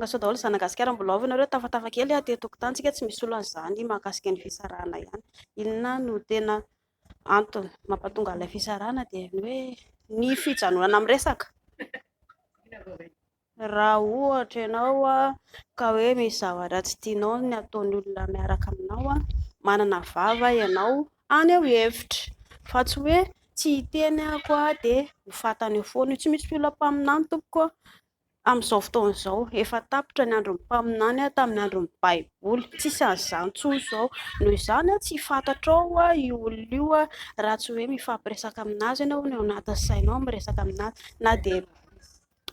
Lasa daholo zanagasikara mbola ao ianareo tafatafa kely aty an-tokotanintsika tsy misy olona an'izany mahakasika ny fisarahana ihany. Inona no tena antony mampatonga ilay fisarahana dia ny hoe ny fijanonana amin'ny resaka. Raha ohatra ianao ka hoe misy zavatra tsy tianao ny ataon'ny olona miaraka aminao manana vava ianao aneho hevitra fa tsy hoe tsy hiteny ako dia ho fantany eo foana. Tsy misy olona mpaminany tompoko amin'izao fotoana izao. Efa tapitra ny andron'ny mpaminany tamin'ny andron'ny baiboly. Tsisy an'izany intsony izao. Noho izany tsy fantatrao io olona io raha tsy hoe mifampiresaka aminazy ianao ny ao anatin'ny sainao miresaka aminazy na dia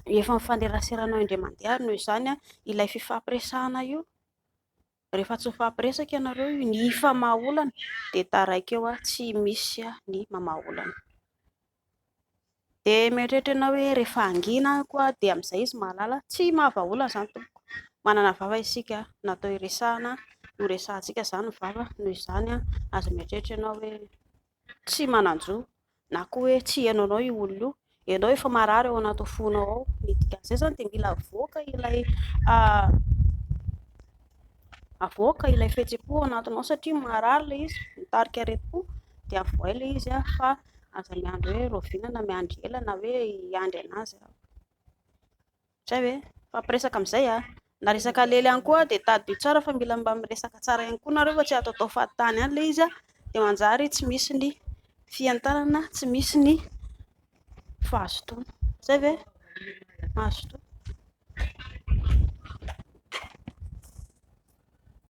efa mifaneraseranao indray mandeha. Noho izany ilay fifampiresahana io rehefa tsy mifampiresaka ianareo ny ifamaha-olana dia taraiky eo tsy misy ny mamaha-olana. Dia mieritreritra ianao hoe rehefa angina koa dia amin'izay izy mahalala. Tsy mahavaha-olana izany tompoko. Manana vava isika natao hiresahana, ho resahantsika izany ny vava. Noho izany aza mieritreritra ianao hoe tsy manan-jo na koa hoe tsy hainao io olona io. Ianao efa marary ao anaty fonao ao. Ny dikan'izay izany dia mila avoaka ilay fihetseham-po ao anatinao satria marary ilay izy, mitarika aretim-po dia avoay ilay izy fa aza miandry hoe roviana na miandry ela na hoe hiandry anazy. Zay ve fampiresaka amin'izay na resaka lely ihany koa dia taddio tsara fa mila mba miresaka tsara ihany koa nareo fa tsy ataotao fahatany ihany ilay izy dia manjary tsy misy ny fiantarana, tsy misy ny fahazotoana. Zay ve mahazotoana.